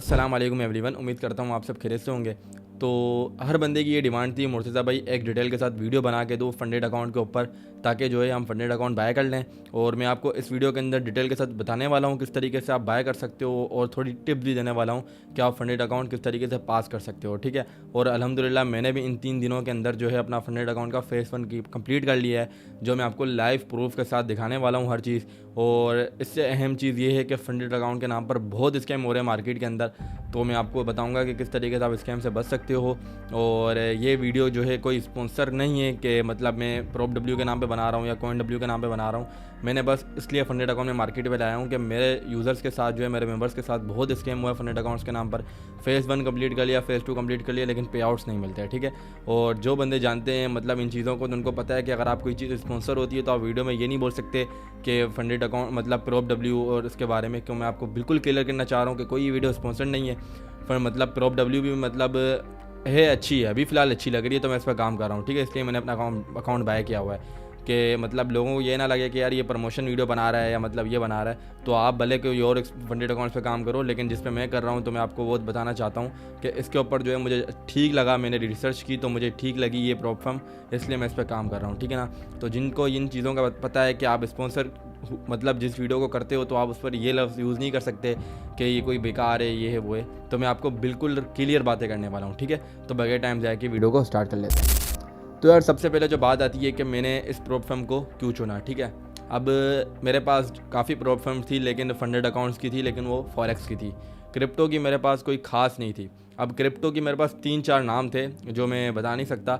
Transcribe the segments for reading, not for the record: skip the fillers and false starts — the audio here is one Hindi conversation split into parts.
अस्सलाम वालेकुम एवरीवन। उम्मीद करता हूँ आप सब खैरियत से होंगे। तो हर बंदे की ये डिमांड थी, मुर्तज़ा भाई एक डिटेल के साथ वीडियो बना के दो फंडेड अकाउंट के ऊपर, ताकि जो है हम फंडेड अकाउंट बाय कर लें। और मैं आपको इस वीडियो के अंदर डिटेल के साथ बताने वाला हूँ किस तरीके से आप बाय कर सकते हो, और थोड़ी टिप्स भी देने वाला हूँ कि आप फंडेड अकाउंट किस तरीके से पास कर सकते हो। ठीक है। और अल्हम्दुलिल्लाह मैंने भी इन 3 दिनों के अंदर जो है अपना फंडेड अकाउंट का फेज़ 1 की कंप्लीट कर लिया है, जो मैं आपको लाइव प्रूफ के साथ दिखाने वाला हूँ हर चीज़। और इससे अहम चीज़ ये है कि फंडेड अकाउंट के नाम पर बहुत स्कैम हो रहे हैं मार्केट के अंदर, तो मैं आपको बताऊंगा कि किस तरीके से आप स्कैम से बच सकते हो। और ये वीडियो जो है कोई स्पॉन्सर नहीं है कि मतलब मैं प्रॉप डब्ल्यू के नाम पे बना रहा हूँ या कॉइन डब्ल्यू के नाम पे बना रहा हूँ। मैंने बस इसलिए फंडेड अकाउंट में मार्केट में लाया हूँ कि मेरे यूज़र्स के साथ जो है, मेरे मेंबर्स के साथ बहुत स्कैम हुआ है फंडेड अकाउंट्स के नाम पर। फेज़ 1 कंप्लीट कर लिया, फेज़ 2 कंप्लीट कर लिया, लेकिन पे आउट्स नहीं मिलते हैं। ठीक है। और जो बंदे जानते हैं मतलब इन चीज़ों को, तो उनको पता है कि अगर आप कोई चीज़ स्पॉन्सर होती है तो आप वीडियो में ये नहीं बोल सकते कि फंडेड अकाउंट मतलब प्रॉप डब्ल्यू और इसके बारे में, क्यों मैं आपको बिल्कुल क्लियर करना चाह रहा हूँ कि कोई वीडियो स्पॉन्सर नहीं है। पर मतलब प्रॉप डब्ल्यू भी मतलब है, अच्छी है, अभी फ़िलहाल अच्छी लग रही है, तो मैं इस पर काम कर रहा हूँ। ठीक है। इसलिए मैंने अपना अकाउंट बाय किया हुआ है कि मतलब लोगों को ये ना लगे कि यार ये प्रमोशन वीडियो बना रहा है या मतलब ये बना रहा है। तो आप भले कोई और फंडेड अकाउंट्स पे काम करो, लेकिन जिस पे मैं कर रहा हूँ तो मैं आपको वो बताना चाहता हूँ कि इसके ऊपर जो है मुझे ठीक लगा, मैंने रिसर्च की तो मुझे ठीक लगी ये प्रॉब्लम, इसलिए मैं इस पर काम कर रहा हूँ। ठीक है ना। तो जिनको इन चीज़ों का पता है कि आप स्पॉन्सर मतलब जिस वीडियो को करते हो तो आप उस पर ये लफ्ज़ यूज़ नहीं कर सकते कि ये कोई बेकार है, ये है, वो है, तो मैं आपको बिल्कुल क्लियर बातें करने वाला हूँ। ठीक है। तो बगैर टाइम जाए कि वीडियो को स्टार्ट कर लेते हैं। तो यार सबसे पहले जो बात आती है कि मैंने इस प्रॉप फर्म को क्यों चुना। ठीक है। अब मेरे पास काफ़ी प्रॉप फर्म थी, लेकिन फंडेड अकाउंट्स की थी, लेकिन वो फॉरेक्स की थी। क्रिप्टो की मेरे पास कोई ख़ास नहीं थी। अब क्रिप्टो की मेरे पास 3-4 नाम थे जो मैं बता नहीं सकता,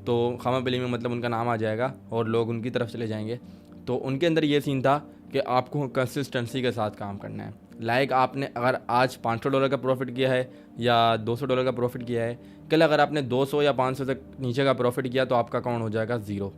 तो खामा बिली में मतलब उनका नाम आ जाएगा और लोग उनकी तरफ चले जाएंगे। तो उनके अंदर ये सीन था कि आपको कंसिस्टेंसी के साथ काम करना है। लाइक आपने अगर आज $500 का प्रॉफिट किया है या $200 का प्रॉफिट किया है, कल अगर आपने 200 या 500 से नीचे का प्रॉफिट किया तो आपका अकाउंट हो जाएगा ज़ीरो।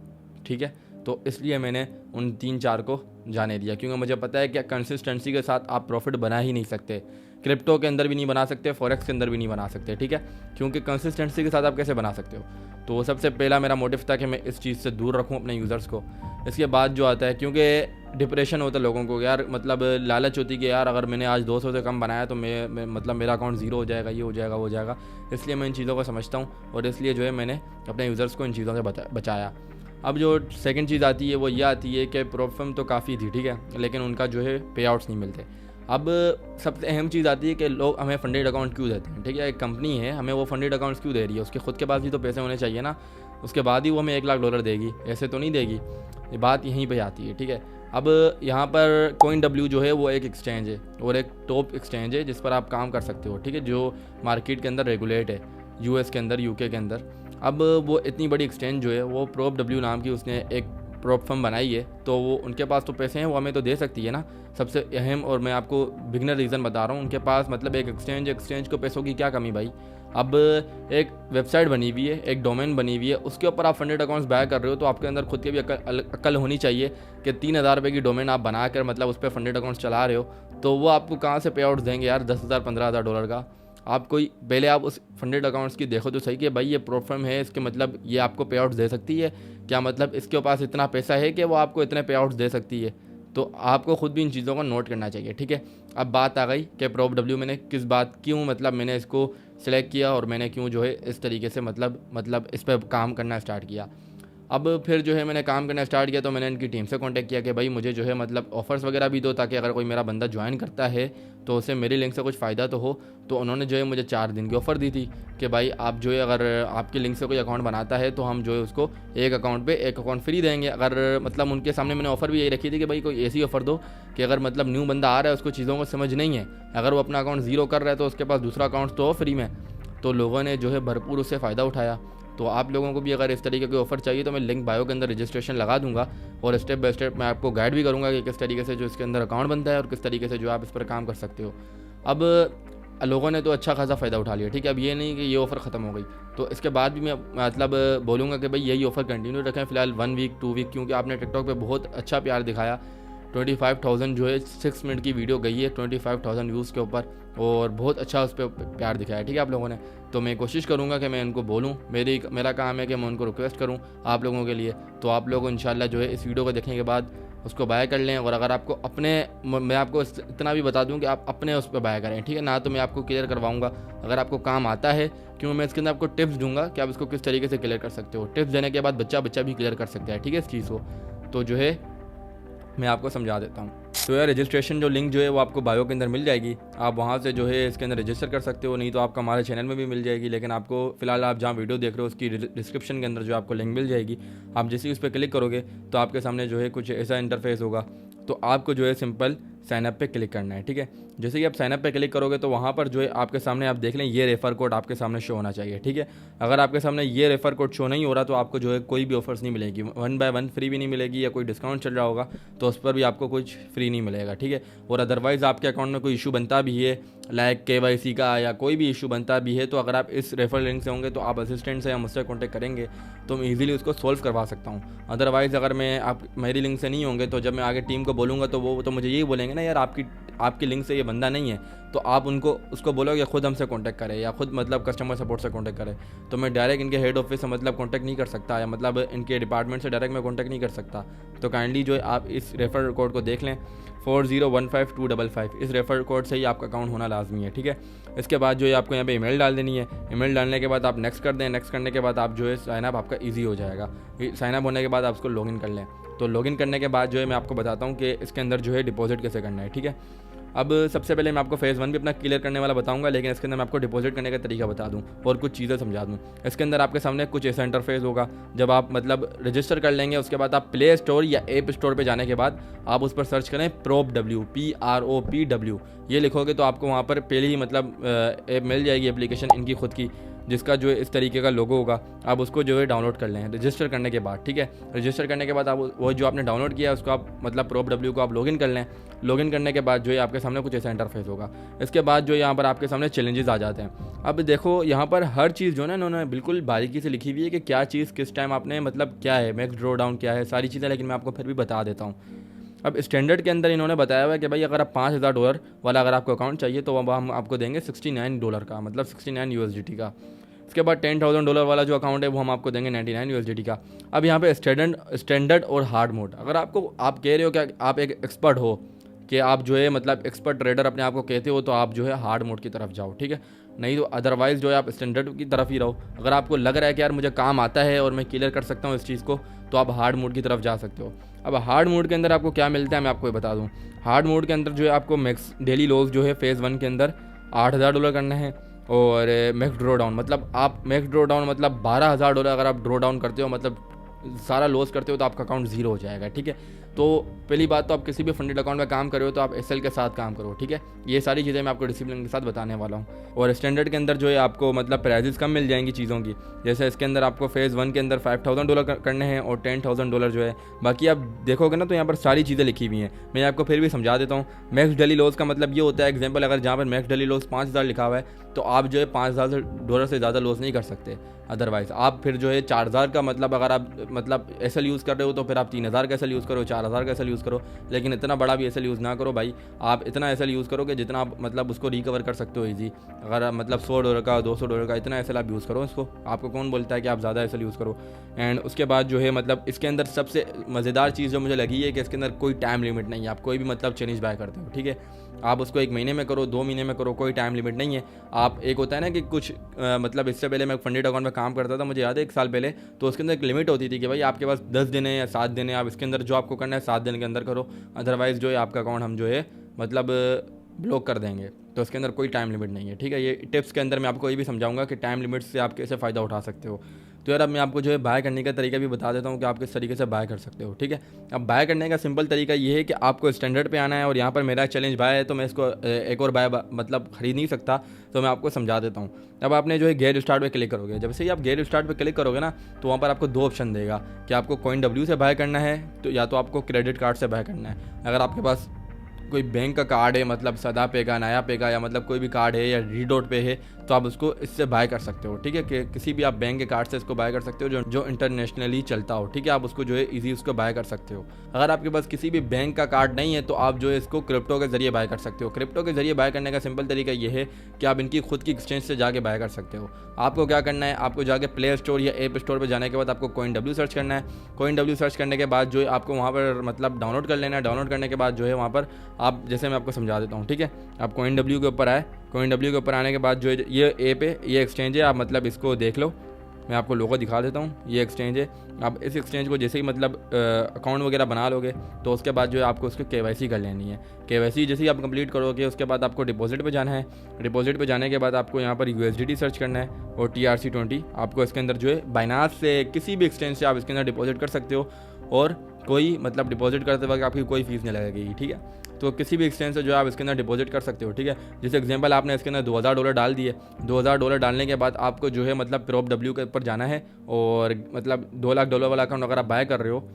ठीक है। तो इसलिए मैंने उन 3-4 को जाने दिया, क्योंकि मुझे पता है कि कंसिस्टेंसी के साथ आप प्रॉफिट बना ही नहीं सकते। क्रिप्टो के अंदर भी नहीं बना सकते, फॉरेक्स के अंदर भी नहीं बना सकते। ठीक है। क्योंकि कंसिस्टेंसी के साथ आप कैसे बना सकते हो। तो वो सबसे पहला मेरा मोटिव था कि मैं इस चीज़ से दूर रखूँ अपने यूज़र्स को। इसके बाद जो आता है, क्योंकि डिप्रेशन होता है लोगों को यार, मतलब लालच होती है कि यार अगर मैंने आज 200 से कम बनाया तो मैं मतलब मेरा अकाउंट ज़ीरो हो जाएगा, ये हो जाएगा, वो हो जाएगा। इसलिए मैं इन चीज़ों को समझता हूँ और इसलिए जो है मैंने अपने यूज़र्स को इन चीज़ों से बचाया। अब जो सेकंड चीज़ आती है वो ये आती है कि प्रॉब्लम तो काफ़ी थी, ठीक है, लेकिन उनका जो है पे आउट्स नहीं मिलते। अब सबसे अहम चीज़ आती है कि लोग हमें फंडेड अकाउंट क्यों देते हैं। ठीक है। एक कंपनी है, हमें वो फंडेड अकाउंट्स क्यों दे रही है, उसके खुद के पास भी तो पैसे होने चाहिए ना, उसके बाद ही वो हमें $1 लाख देगी, ऐसे तो नहीं देगी। ये बात यहीं पे आती है। ठीक है। अब यहाँ पर कॉइन डब्ल्यू जो है वो एक एक्सचेंज है और एक टॉप एक्सचेंज है जिस पर आप काम कर सकते हो। ठीक है। जो मार्केट के अंदर रेगुलेट है, यूएस के अंदर, यूके के अंदर। अब वो इतनी बड़ी एक्सचेंज जो है वो प्रॉप डब्ल्यू नाम की उसने एक प्रॉप फर्म बनाई है, तो वो उनके पास तो पैसे हैं, वो हमें तो दे सकती है ना। सबसे अहम, और मैं आपको बिगनर रीज़न बता रहा हूँ, उनके पास मतलब एक एक्सचेंज को पैसों की क्या कमी भाई। अब एक वेबसाइट बनी हुई है, एक डोमेन बनी हुई है, उसके ऊपर आप फंडेड अकाउंट्स बाय कर रहे हो, तो आपके अंदर खुद के भी अकल होनी चाहिए कि 3,000 रुपये की डोमेन आप बना कर मतलब उस पर फंडेड अकाउंट्स चला रहे हो, तो वो आपको कहाँ से पे आउट देंगे यार, 10,000 $15,000 का। आप कोई पहले आप उस फंडेड अकाउंट्स की देखो तो सही कि भाई ये प्रॉप फर्म है, इसके मतलब ये आपको पे आउट्स दे सकती है क्या, मतलब इसके पास इतना पैसा है कि वो आपको इतने पे आउट्स दे सकती है। तो आपको खुद भी इन चीज़ों को नोट करना चाहिए। ठीक है। अब बात आ गई कि प्रॉप डब्ल्यू मैंने किस बात क्यों मतलब मैंने इसको सिलेक्ट किया और मैंने क्यों जो है इस तरीके से मतलब इस पर काम करना स्टार्ट किया। अब फिर जो है मैंने काम करना स्टार्ट किया, तो मैंने इनकी टीम से कांटेक्ट किया कि भाई मुझे जो है मतलब ऑफ़र्स वगैरह भी दो, ताकि अगर कोई मेरा बंदा ज्वाइन करता है तो उसे मेरी लिंक से कुछ फ़ायदा तो हो। तो उन्होंने जो है मुझे 4 दिन की ऑफ़र दी थी कि भाई आप जो है अगर आपकी लिंक से कोई अकाउंट बनाता है तो हम जो है उसको एक अकाउंट पे एक अकाउंट फ्री देंगे। अगर मतलब उनके सामने मैंने ऑफ़र भी यही रखी थी कि भाई कोई ऐसी ऑफ़र दो कि अगर मतलब न्यू बंदा आ रहा है, उसको चीज़ों को समझ नहीं है, अगर वो अपना अकाउंट ज़ीरो कर रहा है तो उसके पास दूसरा अकाउंट तो हो फ्री में। तो लोगों ने जो है भरपूर उससे फ़ायदा उठाया। तो आप लोगों को भी अगर इस तरीके की ऑफ़र चाहिए तो मैं लिंक बायो के अंदर रजिस्ट्रेशन लगा दूंगा और स्टेप बाय स्टेप मैं आपको गाइड भी करूंगा कि किस तरीके से जो इसके अंदर अकाउंट बनता है और किस तरीके से जो आप इस पर काम कर सकते हो। अब लोगों ने तो अच्छा खासा फ़ायदा उठा लिया। ठीक है। अब ये नहीं कि ये ऑफ़र ख़त्म हो गई, तो इसके बाद भी मैं मतलब बोलूँगा कि भाई यही ऑफ़र कंटिन्यू रखें फ़िलहाल 1 वीक 2 वीक, क्योंकि आपने टिकटॉक पे बहुत अच्छा प्यार दिखाया। 25,000 जो है 6 मिनट की वीडियो गई है 25,000 व्यूज़ के ऊपर, और बहुत अच्छा उस पर प्यार दिखाया। ठीक है आप लोगों ने। तो मैं कोशिश करूँगा कि मैं इनको बोलूँ, मेरा काम है कि मैं उनको रिक्वेस्ट करूँ आप लोगों के लिए। तो आप लोग इंशाल्लाह जो है इस वीडियो को देखने के बाद उसको बाय कर लें। और अगर आपको अपने, मैं आपको इतना भी बता दूं कि आप अपने उस पर बाय करें, ठीक है ना, तो मैं आपको क्लियर करवाऊंगा। अगर आपको काम आता है, क्यों मैं इसके अंदर आपको टिप्स दूंगा कि आप इसको किस तरीके से क्लियर कर सकते हो। टिप्स देने के बाद बच्चा भी क्लियर कर सकता है, ठीक है, इस चीज़ को। तो जो है मैं आपको समझा देता हूँ। तो यार रजिस्ट्रेशन जो लिंक जो है वो आपको बायो के अंदर मिल जाएगी, आप वहाँ से जो है इसके अंदर रजिस्टर कर सकते हो, नहीं तो आपका हमारे चैनल में भी मिल जाएगी। लेकिन आपको फिलहाल आप जहाँ वीडियो देख रहे हो उसकी डिस्क्रिप्शन के अंदर जो आपको लिंक मिल जाएगी, आप जैसे ही उस पर क्लिक करोगे तो आपके सामने जो है कुछ ऐसा इंटरफेस होगा। तो आपको जो है सिंपल साइनअप पे क्लिक करना है, ठीक है। जैसे कि आप साइनअप पे क्लिक करोगे तो वहाँ पर जो है आपके सामने आप देख लें ये रेफ़र कोड आपके सामने शो होना चाहिए, ठीक है। अगर आपके सामने ये रेफ़र कोड शो नहीं हो रहा तो आपको जो है कोई भी ऑफर्स नहीं मिलेगी, 1 बाय 1 फ्री भी नहीं मिलेगी, या कोई डिस्काउंट चल रहा होगा तो उस पर भी आपको कुछ फ्री नहीं मिलेगा, ठीक है। और अदरवाइज़ आपके अकाउंट में कोई इशू बनता भी है, लाइक KYC का या कोई भी इशू बनता भी है, तो अगर आप इस रेफर लिंक से होंगे तो आप असिस्टेंट से या मुझसे कॉन्टैक्ट करेंगे तो मैं ईजिली उसको सोल्व करवा सकता हूँ। अदरवाइज़ अगर मैं आप मेरी लिंक से नहीं होंगे तो जब मैं आगे टीम को बोलूँगा तो वो तो मुझे यही बोलेंगे ना, यार आपकी लिंक से ये बंदा नहीं है, तो आप उसको बोलोगे खुद हमसे कॉन्टैक्ट करें या खुद मतलब कस्टमर सपोर्ट से कॉन्टैक्ट करें। तो मैं डायरेक्ट इनके हेड ऑफिस से मतलब कॉन्टैक्ट नहीं कर सकता, या मतलब इनके डिपार्टमेंट से डायरेक्ट मैं कॉन्टैक्ट नहीं कर सकता। तो काइंडली जो है आप इस रेफर कोड को देख लें, 4015255, इस रेफर कोड से ही आपका अकाउंट होना लाजमी है, ठीक है। इसके बाद जो है आपको यहाँ पे ईमेल डाल देनी है। ईमेल डालने के बाद आप नेक्स्ट कर दें, नेक्स्ट करने के बाद आप जो है साइनअप आपका ईजी हो जाएगा। साइनअप होने के बाद आप उसको लॉगिन कर लें। तो लॉगिन करने के बाद जो है मैं आपको बताता हूँ कि इसके अंदर जो है डिपॉजिट कैसे करना है, ठीक है। अब सबसे पहले मैं आपको फेज़ 1 भी अपना क्लियर करने वाला बताऊंगा, लेकिन इसके अंदर मैं आपको डिपॉजिट करने का तरीका बता दूं और कुछ चीज़ें समझा दूं। इसके अंदर आपके सामने कुछ ऐसा इंटरफेस होगा, जब आप मतलब रजिस्टर कर लेंगे उसके बाद आप प्ले स्टोर या ऐप स्टोर पे जाने के बाद आप उस पर सर्च करें PROPW, PROPW, ये लिखोगे तो आपको वहाँ पर पहले ही मतलब ऐप मिल जाएगी, एप्लीकेशन इनकी खुद की, जिसका जो है इस तरीके का लोगो होगा। आप उसको जो है डाउनलोड कर लें रजिस्टर करने के बाद, ठीक है। रजिस्टर करने के बाद आप वो जो आपने डाउनलोड किया है उसको आप मतलब PROPW को आप लॉगिन कर लें। लॉगिन करने के बाद जो है आपके सामने कुछ ऐसा इंटरफेस होगा। इसके बाद जो यहाँ पर आपके सामने चैलेंजेस आ जाते हैं। अब देखो यहाँ पर हर चीज़ जो है ना इन्होंने बिल्कुल बारीकी से लिखी हुई है कि क्या चीज़ किस टाइम आपने मतलब क्या है, मैक्स ड्रॉ डाउन क्या है, सारी चीज़ें, लेकिन मैं आपको फिर भी बता देता हूँ। अब स्टैंडर्ड के अंदर इन्होंने बताया हुआ है कि भाई अगर आप $5000 वाला अगर आपको अकाउंट चाहिए तो वह हम आपको देंगे $69 का, मतलब 69 USDT का। इसके बाद $10,000 वाला जो अकाउंट है वो हम आपको देंगे 99 USDT का। अब यहाँ पे स्टैंडर्ड और हार्ड मोड, अगर आप कह रहे हो कि आप एक एक्सपर्ट हो, कि आप जो है मतलब एक्सपर्ट ट्रेडर अपने आप को कहते हो, तो आप जो है हार्ड मोड की तरफ जाओ, ठीक है। नहीं तो अदरवाइज़ जो है आप स्टैंडर्ड की तरफ ही रहो। अगर आपको लग रहा है कि यार मुझे काम आता है और मैं क्लियर कर सकता हूँ इस चीज़ को, तो आप हार्ड मोड की तरफ जा सकते हो। अब हार्ड मोड के अंदर आपको क्या मिलता है मैं आपको बता दूँ। हार्ड मोड के अंदर जो है आपको मैक्स डेली लॉस जो है फेज़ 1 के अंदर $8000 करना है, और मैक्स ड्रॉ डाउन मतलब आप मैक्स ड्रॉ डाउन मतलब $12000 अगर आप ड्रॉ डाउन करते हो, मतलब सारा लॉस करते हो, तो आपका अकाउंट ज़ीरो हो जाएगा, ठीक है। तो पहली बात तो आप किसी भी फंडेड अकाउंट में काम कर रहे हो तो आप SL के साथ काम करो, ठीक है। ये सारी चीज़ें मैं आपको डिसिप्लिन के साथ बताने वाला हूँ। और स्टैंडर्ड के अंदर जो है आपको मतलब प्राइजेस कम मिल जाएंगी चीज़ों की, जैसे इसके अंदर आपको फेज़ 1 के अंदर $5000 करने हैं और $10,000 जो है। बाकी आप देखोगे ना तो यहाँ पर सारी चीज़ें लिखी हुई हैं, मैं आपको फिर भी समझा देता हूँ। मैक्स डेली लॉस का मतलब ये होता है, एग्जाम्पल अगर जहाँ पर मैक्स डेली लॉस 5000 लिखा हुआ है तो आप जो है $5000 से ज़्यादा लॉस नहीं कर सकते। अदरवाइज़ आप फिर जो है 4000 का मतलब अगर आप मतलब SL यूज़ कर रहे हो तो फिर आप 3000 का SL यूज़ करो, 4000 का SL यूज़ करो, लेकिन इतना बड़ा भी SL यूज़ ना करो भाई। आप इतना SL यूज़ करो कि जितना आप मतलब उसको रिकवर कर सकते हो ईजी। अगर आप मतलब $100 का $200 का इतना SL आप यूज़ करो इसको, आपको कौन बोलता है कि आप ज़्यादा SL यूज़ करो। एंड उसके बाद जो है मतलब इसके अंदर सबसे मज़ेदार चीज़ जो मुझे लगी है कि इसके अंदर कोई टाइम लिमिट नहीं है। आप कोई भी मतलब चैलेंज बाय करते हो, ठीक है, आप उसको 1 महीने में करो, 2 महीने में करो, कोई टाइम लिमिट नहीं है। आप एक होता है ना कि कुछ मतलब इससे पहले मैं फंडेड अकाउंट में काम करता था, मुझे याद है 1 साल पहले, तो उसके अंदर एक लिमिट होती थी कि भाई आपके पास 10 दिन है या 7 दिन है, आप इसके अंदर जो आपको करना है 7 दिन के अंदर करो, अदरवाइज़ जो है आपका अकाउंट हम जो है मतलब ब्लॉक कर देंगे। तो इसके अंदर कोई टाइम लिमिट नहीं है, ठीक है। ये टिप्स के अंदर मैं आपको ये भी समझाऊंगा कि टाइम लिमिट से आप कैसे फ़ायदा उठा सकते हो। तो यार अब मैं आपको जो है बाय करने का तरीका भी बता देता हूँ कि आप किस तरीके से बाय कर सकते हो, ठीक है। अब बाय करने का सिंपल तरीका ये है कि आपको स्टैंडर्ड पे आना है, और यहाँ पर मेरा चैलेंज बाय है तो मैं इसको एक और बाय मतलब ख़रीद नहीं सकता, तो मैं आपको समझा देता हूँ। अब आपने जो है गेट स्टार्ट पे क्लिक करोगे, जब से ही आप गेट स्टार्ट पे क्लिक करोगे ना तो वहाँ पर आपको 2 ऑप्शन देगा कि आपको CoinW से बाय करना है तो या तो आपको क्रेडिट कार्ड से बाय करना है। अगर आपके पास कोई बैंक का कार्ड है, मतलब सदा पे का, नाया पे का, या मतलब कोई भी कार्ड है या रीडोट पे है, तो आप उसको इससे बाय कर सकते हो। ठीक है, कि किसी भी आप बैंक के कार्ड से इसको बाय कर सकते हो जो इंटरनेशनली चलता हो। ठीक है, आप उसको जो है ईजी उसको बाय कर सकते हो। अगर आपके पास किसी भी बैंक का कार्ड नहीं है तो आप जो है इसको क्रिप्टो के जरिए बाय कर सकते हो। क्रिप्टो के जरिए बाय करने का सिंपल तरीका ये है कि आप इनकी खुद की एक्सचेंज से जाके बाय कर सकते हो। आपको क्या करना है, आपको जाके प्ले स्टोर या ऐप स्टोर पर जाने के बाद आपको CoinW सर्च करना है। CoinW सर्च करने के बाद जो है आपको वहाँ पर मतलब डाउनलोड कर लेना है। डाउनलोड करने के बाद जो है वहाँ पर आप, जैसे मैं आपको समझा देता हूँ। ठीक है, आप CoinW के ऊपर आए। CoinW के ऊपर आने के बाद जो है ये ऐप है, ये एक्सचेंज है, आप मतलब इसको देख लो। मैं आपको लोगो दिखा देता हूँ। ये एक्सचेंज है। आप इस एक्सचेंज को जैसे ही मतलब अकाउंट वगैरह बना लोगे तो उसके बाद जो है आपको उसकी KYC कर लेनी है। KYC जैसे ही आप कंप्लीट करोगे उसके बाद आपको डिपॉजिट पे जाना है। डिपॉजिट पे जाने के बाद आपको यहाँ पर USDT सर्च करना है और TRC20 आपको इसके अंदर जो है बाइनांस से किसी भी एक्सचेंज से आप इसके अंदर डिपॉजिट कर सकते हो और कोई मतलब डिपॉजिट करते वक्त आपकी कोई फीस नहीं लगेगी। ठीक है, तो किसी भी एक्सचेंज से जो है आप इसके अंदर डिपॉजिट कर सकते हो। ठीक है, जैसे एग्जांपल आपने इसके अंदर $2000 डाल दिए। $2000 डालने के बाद आपको जो है मतलब PropW के ऊपर जाना है और मतलब $2 लाख वाला अकाउंट अगर आप बाय कर रहे हो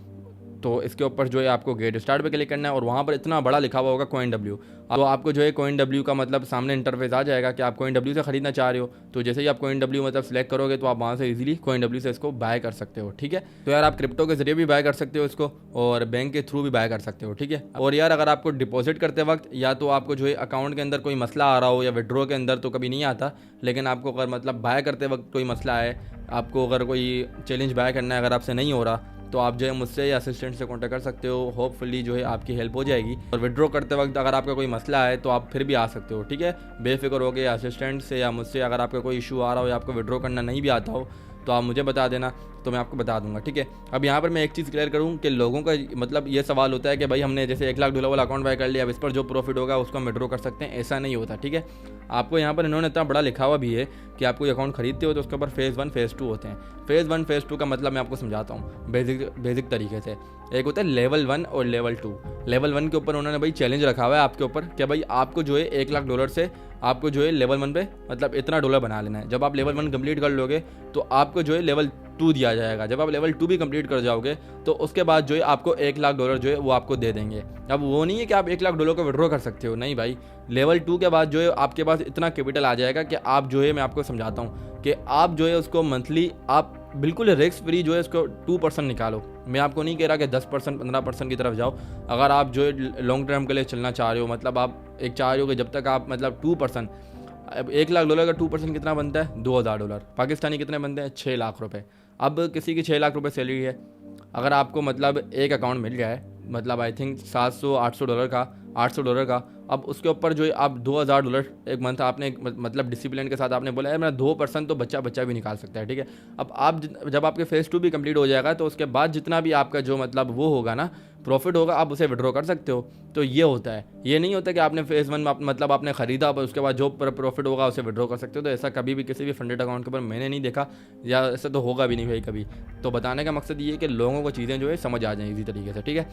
तो इसके ऊपर जो है आपको गेट स्टार्ट पे क्लिक करना है और वहाँ पर इतना बड़ा लिखा हुआ होगा CoinW। तो आपको जो है CoinW का मतलब सामने इंटरफेस आ जाएगा कि आप CoinW से ख़रीदना चाह रहे हो। तो जैसे ही आप CoinW मतलब सेलेक्ट करोगे तो आप वहाँ से इजीली CoinW से इसको बाय कर सकते हो। ठीक है, तो यार आप क्रिप्टो के जरिए भी बाय कर सकते हो इसको और बैंक के थ्रू भी बाय कर सकते हो। ठीक है, और यार अगर आपको डिपॉजिट करते वक्त या तो आपको जो है अकाउंट के अंदर कोई मसला आ रहा हो या विड्रॉ के अंदर तो कभी नहीं आता, लेकिन आपको अगर मतलब बाय करते वक्त कोई मसला है, आपको अगर कोई चैलेंज बाय करना है, अगर आपसे नहीं हो रहा तो आप जो है मुझसे या असिस्टेंट से कांटेक्ट कर सकते हो। होपफुली जो है आपकी हेल्प हो जाएगी। और विड्रॉ करते वक्त अगर आपका कोई मसला है तो आप फिर भी आ सकते हो। ठीक है, बेफिक्र हो गए असिस्टेंट से या मुझसे। अगर आपका कोई इशू आ रहा हो या आपको विड्रॉ करना नहीं भी आता हो तो आप मुझे बता देना, तो मैं आपको बता दूंगा। ठीक है, अब यहाँ पर मैं एक चीज़ क्लियर करूँ कि लोगों का मतलब ये सवाल होता है कि भाई हमने जैसे $1 लाख वाला अकाउंट बाय कर लिया, अब इस पर जो प्रॉफिट होगा उसको हम विड्रॉ कर सकते हैं। ऐसा नहीं होता। ठीक है, आपको यहाँ पर इन्होंने इतना बड़ा लिखा हुआ भी है कि आप कोई अकाउंट खरीदते हो तो उसके ऊपर फेज़ 1 फेज़ 2 होते हैं। फेज़ 1 फेज़ 2 का मतलब मैं आपको समझाता हूँ बेसिक तरीके से। एक होता है लेवल 1 और लेवल 2। लेवल 1 के ऊपर उन्होंने भाई चैलेंज रखा हुआ है आपके ऊपर कि भाई आपको जो है $1 लाख से आपको जो है लेवल 1 पे मतलब इतना डॉलर बना लेना है। जब आप लेवल 1 कंप्लीट कर लोगे तो आपको जो है लेवल 2 दिया जाएगा। जब आप लेवल 2 भी कंप्लीट कर जाओगे तो उसके बाद जो है आपको $1 लाख जो है वो आपको दे देंगे। अब वो नहीं है कि आप $1 लाख को विड्रॉ कर सकते हो, नहीं भाई। लेवल 2 के बाद जो है आपके पास इतना कैपिटल आ जाएगा कि आप जो है, मैं आपको समझाता हूँ कि आप जो है उसको मंथली आप बिल्कुल रिस्क फ्री जो है उसको 2% निकालो। मैं आपको नहीं कह रहा कि 10% 15% की तरफ जाओ। अगर आप जो है लॉन्ग टर्म के लिए चलना चाह रहे हो, मतलब आप एक चाह रहे हो कि जब तक आप मतलब 2%, अब $1 लाख का 2% कितना बनता है? $2000। पाकिस्तानी कितने बनते हैं? ₹6 लाख। अब किसी की ₹6 लाख सैलरी है, अगर आपको मतलब एक अकाउंट मिल जाए मतलब आई थिंक $700-800 का, $800 का, अब उसके ऊपर जो है आप $2000 एक मंथ आपने मतलब डिसिप्लिन के साथ आपने बोला है मेरा 2% तो बच्चा भी निकाल सकता है। ठीक है, अब आप जब आपके फेज़ 2 भी कंप्लीट हो जाएगा तो उसके बाद जितना भी आपका जो मतलब वो होगा ना प्रॉफिट होगा, आप उसे विड्रॉ कर सकते हो। तो ये होता है, ये नहीं होता कि आपने फेज़ 1 में मतलब आपने ख़रीदा उसके बाद जो प्रॉफिट होगा उसे विड्रॉ कर सकते हो। तो ऐसा कभी भी किसी भी फंडेड अकाउंट के ऊपर मैंने नहीं देखा, या ऐसा तो होगा भी नहीं भाई कभी। तो बताने का मकसद ये है कि लोगों को चीज़ें जो है समझ आ जाएं इसी तरीके से। ठीक है,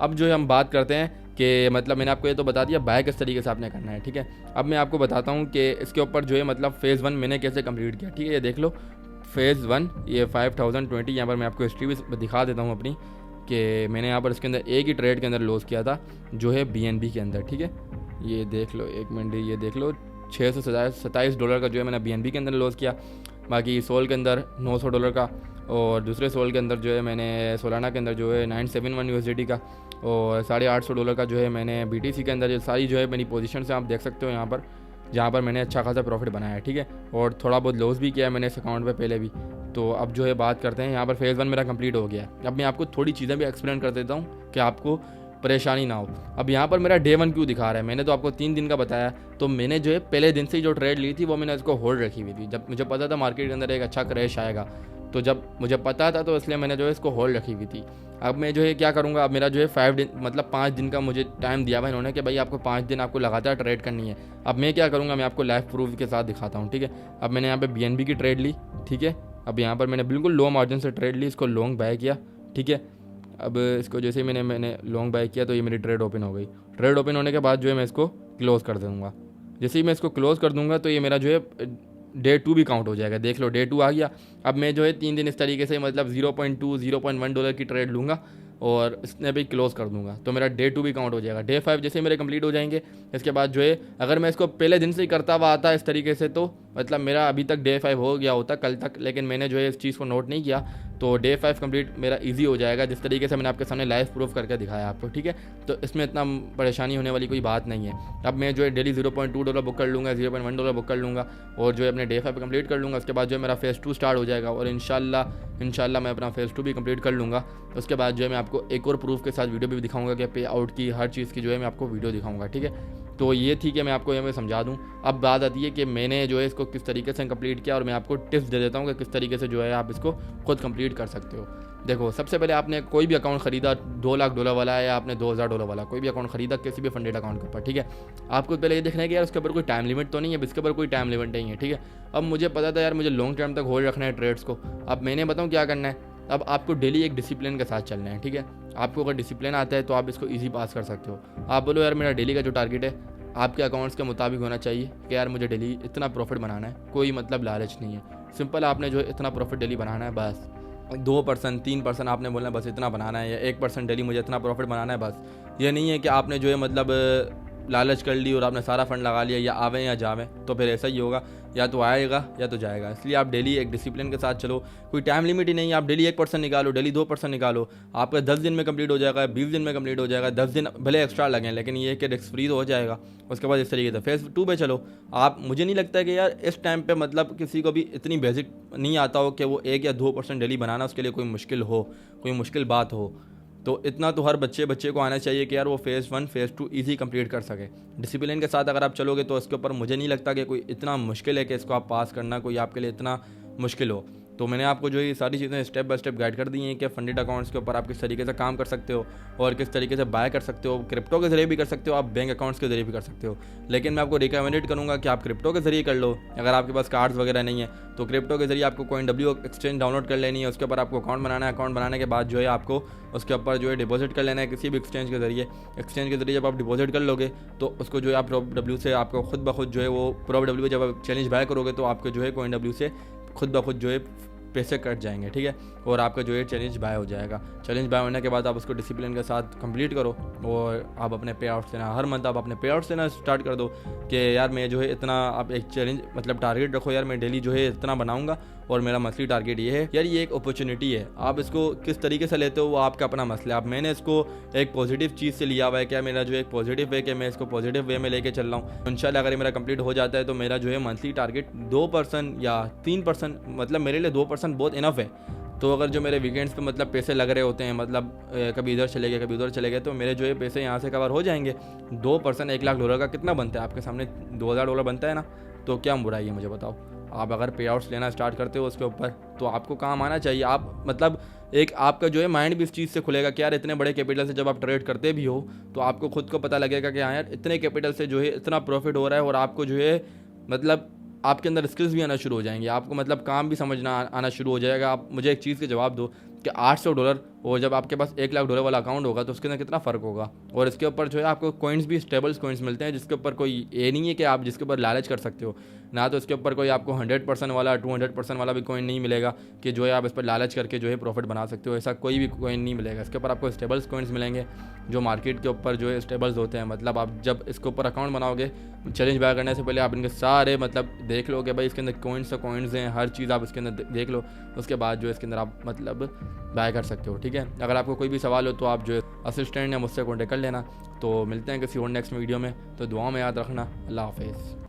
अब जो है हम बात करते हैं कि मतलब मैंने आपको ये तो बता दिया बाय किस तरीके से आपने करना है। ठीक है, अब मैं आपको बताता हूँ कि इसके ऊपर जो है मतलब फेज़ 1 मैंने कैसे कंप्लीट किया। ठीक है, ये देख लो फेज़ 1, ये 5020। यहाँ पर मैं आपको हिस्ट्री भी दिखा देता हूँ अपनी, कि मैंने यहाँ पर इसके अंदर एक ही ट्रेड के अंदर लॉस किया था जो है BNB के अंदर। ठीक है, ये देख लो, एक मिनट, ये देख लो $627 का जो है मैंने BNB के अंदर लॉस किया। बाकी सोल के अंदर $900 का, और दूसरे सोल के अंदर जो है मैंने सोलाना के अंदर जो है 971 USDT का, और $850 का जो है मैंने BTC के अंदर। सारी जो है मेरी पोजीशन से आप देख सकते हो यहाँ पर, जहाँ पर मैंने अच्छा खासा प्रॉफिट बनाया है। ठीक है, और थोड़ा बहुत लॉस भी किया है मैंने इस अकाउंट पे पहले भी। तो अब जो है बात करते हैं, यहाँ पर फेज़ 1 मेरा कंप्लीट हो गया है। अब मैं आपको थोड़ी चीज़ें भी एक्सप्लेन कर देता हूँ कि आपको परेशानी ना हो। अब यहाँ पर मेरा डे 1 क्यों दिखा रहा है, मैंने तो आपको 3 दिन का बताया। तो मैंने जो है पहले दिन से ही जो ट्रेड ली थी वो मैंने इसको होल्ड रखी हुई थी। जब मुझे पता था मार्केट के अंदर एक अच्छा क्रैश आएगा, तो जब मुझे पता था तो इसलिए मैंने जो है इसको होल्ड रखी हुई थी। अब मैं जो है क्या करूँगा, अब मेरा जो है 5 दिन मतलब 5 दिन का मुझे टाइम दिया हुआ इन्होंने कि भाई आपको 5 दिन आपको लगातार ट्रेड करनी है। अब मैं क्या करूँगा, मैं आपको लाइव प्रूफ के साथ दिखाता हूँ। ठीक है, अब मैंने यहाँ पे BNB की ट्रेड ली। ठीक है, अब यहाँ पर मैंने बिल्कुल लो मार्जिन से ट्रेड ली, इसको लॉन्ग बाय किया। ठीक है, अब इसको जैसे ही मैंने लॉन्ग बाय किया तो ये मेरी ट्रेड ओपन हो गई। ट्रेड ओपन होने के बाद जो है मैं इसको क्लोज़ कर दूँगा। जैसे ही मैं इसको क्लोज़ कर दूँगा तो ये मेरा जो है डे 2 भी काउंट हो जाएगा। देख लो डे 2 आ गया। अब मैं जो है 3 दिन इस तरीके से मतलब $0.2 $0.1 की ट्रेड लूँगा। और इसने भी क्लोज़ कर दूंगा, तो मेरा डे 2 भी काउंट हो जाएगा। डे 5 जैसे मेरे कंप्लीट हो जाएंगे, इसके बाद जो है अगर मैं इसको पहले दिन से ही करता हुआ आता इस तरीके से, तो मतलब मेरा अभी तक डे 5 हो गया होता कल तक, लेकिन मैंने जो है इस चीज़ को नोट नहीं किया, तो डे 5 कंप्लीट मेरा इजी हो जाएगा, जिस तरीके से मैंने आपके सामने लाइव प्रूफ करके दिखाया आपको, ठीक है। तो इसमें इतना परेशानी होने वाली कोई बात नहीं है। अब मैं जो है डेली $0.2 बुक कर लूँगा, $0.1 बुक कर लूँगा, और जो है अपने डे 5 कंप्लीट कर लूँगा। उसके बाद जो है मेरा फेज़ 2 स्टार्ट हो जाएगा, और इंशाल्लाह मैं अपना फेज़ 2 भी कंप्लीट कर लूँगा। उसके बाद जो है मैं आपको एक और प्रूफ के साथ वीडियो भी दिखाऊंगा कि पे आउट की हर चीज़ की जो है मैं आपको वीडियो दिखाऊंगा, ठीक है। तो ये थी कि मैं आपको ये मैं समझा दूँ। अब बात आती है कि मैंने जो है इसको किस तरीके से कंप्लीट किया, और मैं आपको टिप्स दे देता हूँ कि किस तरीके से जो है आप इसको खुद कंप्लीट कर सकते हो। देखो, सबसे पहले आपने कोई भी अकाउंट ख़रीदा, $2 लाख वाला है या आपने $2000 वाला, कोई भी अकाउंट ख़रीदा किसी भी फंडेड अकाउंट के ऊपर, ठीक है। आपको पहले ये देखना है कि यार उसके ऊपर कोई टाइम लिमिट तो नहीं है, इसके ऊपर कोई टाइम लिमिट नहीं है, ठीक है। अब मुझे पता था यार मुझे लॉन्ग टर्म तक होल्ड रखना है ट्रेड्स को। अब मैंने बताऊँ क्या करना है। अब आपको डेली एक डिसिप्लिन के साथ चलना है, ठीक है। आपको अगर डिसिप्लिन आता है तो आप इसको ईजी पास कर सकते हो। आप बोलो यार मेरा डेली का जो टारगेट है आपके अकाउंट्स के मुताबिक होना चाहिए कि यार मुझे डेली इतना प्रॉफिट बनाना है, कोई मतलब लालच नहीं है। सिंपल आपने जो इतना प्रॉफिट डेली बनाना है, बस 2%, 3% आपने बोलना है बस इतना बनाना है, या 1% डेली मुझे इतना प्रॉफिट बनाना है बस। ये नहीं है कि आपने जो है मतलब लालच कर ली और आपने सारा फंड लगा लिया, या आवे या जावे, तो फिर ऐसा ही होगा, या तो आएगा या तो जाएगा। इसलिए आप डेली एक डिसिप्लिन के साथ चलो, कोई टाइम लिमिट ही नहीं है। आप डेली 1% निकालो, डेली 2% निकालो, आपका 10 दिन में कंप्लीट हो जाएगा, 20 दिन में कंप्लीट हो जाएगा। 10 दिन भले एक्स्ट्रा लगें, लेकिन ये कि रिस्क फ्री तो हो जाएगा। उसके बाद इस तरीके से फेज़ 2 पे चलो। आप, मुझे नहीं लगता कि यार इस टाइम पे मतलब किसी को भी इतनी बेसिक नहीं आता हो कि वो 1 या 2% डेली बनाना उसके लिए कोई मुश्किल हो, कोई मुश्किल बात हो। तो इतना तो हर बच्चे को आना चाहिए कि यार वो फेज़ 1 फेज़ 2 ईजी कंप्लीट कर सके। डिसिप्लिन के साथ अगर आप चलोगे तो इसके ऊपर मुझे नहीं लगता कि कोई इतना मुश्किल है कि इसको आप पास करना कोई आपके लिए इतना मुश्किल हो। तो मैंने आपको जो ये सारी चीज़ें स्टेप बाय स्टेप गाइड कर दी हैं कि फंडेड अकाउंट्स के ऊपर आप किस तरीके से काम कर सकते हो और किस तरीके से बाय कर सकते हो। क्रिप्टो के ज़रिए भी कर सकते हो, आप बैंक अकाउंट्स के ज़रिए भी कर सकते हो, लेकिन मैं आपको रिकमेंडेड करूँगा कि आप क्रिप्टो के ज़रिए कर लो। अगर आपके पास कार्ड्स वगैरह नहीं है तो क्रिप्टो के ज़रिए आपको CoinW एक्सचेंज डाउनलोड कर लेनी है, उसके ऊपर आपको अकाउंट बनाना है। अकाउंट बनाने के बाद जो है आपको उसके ऊपर जो है डिपॉजिट कर लेना है किसी भी एक्सचेंज के ज़रिए। एक्सचेंज के ज़रिए जब आप डिपॉजिट कर लोगे तो उसको जो है आप PropW से आपको खुद ब खुद जो है वो PropW जब आप चैलेंज बाय करोगे तो आपको जो है CoinW से खुद ब खुद जो है पैसे कट जाएंगे, ठीक है, और आपका जो है चैलेंज बाय हो जाएगा। चैलेंज बाय होने के बाद आप उसको डिसिप्लिन के साथ कंप्लीट करो और आप अपने पे आउट्स देना, हर मंथ आप अपने पे आउट्स देना स्टार्ट कर दो कि यार मैं जो है इतना, आप एक चैलेंज मतलब टारगेट रखो, यार मैं डेली जो है इतना बनाऊंगा और मेरा मंथली टारगेट ये है। यार ये एक अपॉर्चुनिटी है, आप इसको किस तरीके से लेते हो वो आपका अपना मसला है। अब मैंने इसको एक पॉजिटिव चीज़ से लिया हुआ है, क्या मेरा जो एक पॉजिटिव है कि मैं इसको पॉजिटिव वे में लेके चल रहा हूँ। इंशाल्लाह अगर मेरा कंप्लीट हो जाता है तो मेरा जो है मंथली टारगेट 2% या 3%, मतलब मेरे लिए 2% बहुत इनफ है। तो अगर जो मेरे वीकेंड्स पे मतलब पैसे लग रहे होते हैं, मतलब कभी इधर चले गए कभी उधर चले गए, तो मेरे जो है पैसे यहाँ से कवर हो जाएंगे। 2% $1 लाख का कितना बनता है आपके सामने? $2000 बनता है ना, तो क्या बुराई है मुझे बताओ। आप अगर पे आउट्स लेना स्टार्ट करते हो उसके ऊपर तो आपको काम आना चाहिए। आप मतलब एक आपका जो है माइंड भी इस चीज़ से खुलेगा कि यार इतने बड़े कैपिटल से जब आप ट्रेड करते भी हो तो आपको खुद को पता लगेगा कि हाँ यार इतने कैपिटल से जो है इतना प्रॉफिट हो रहा है, और आपको जो है मतलब आपके अंदर स्किल्स भी आना शुरू हो जाएंगे, आपको मतलब काम भी समझना आना शुरू हो जाएगा। आप मुझे एक चीज़ के जवाब दो कि $800 और जब आपके पास $1 लाख वाला अकाउंट होगा तो उसके अंदर कितना फ़र्क होगा। और इसके ऊपर जो है आपको कॉइन्स भी स्टेबल्स कॉइन्स मिलते हैं, जिसके ऊपर कोई ये नहीं है कि आप जिसके ऊपर लालच कर सकते हो ना। तो इसके ऊपर कोई आपको 100% वाला 200% वाला भी कॉइन नहीं मिलेगा कि जो है आप इस पर लालच करके जो है प्रॉफिट बना सकते हो, ऐसा कोई भी कॉइन नहीं मिलेगा। इसके ऊपर आपको स्टेबल्स कॉइन्स मिलेंगे जो मार्केट के ऊपर जो है स्टेबल्स होते हैं। मतलब आप जब इसके ऊपर अकाउंट बनाओगे चैलेंज बाय करने से पहले आप इनके सारे मतलब देख लो कि भाई इसके अंदर कॉइन्स हैं, हर चीज़ आप इसके अंदर देख लो, उसके बाद जो है इसके अंदर आप मतलब बाय कर सकते हो, ठीक है। अगर आपको कोई भी सवाल हो तो आप जो है असिस्टेंट या मुझसे कॉन्टेक्ट कर लेना। तो मिलते हैं किसी और नेक्स्ट वीडियो में, तो दुआ में याद रखना। अल्लाह हाफिज़।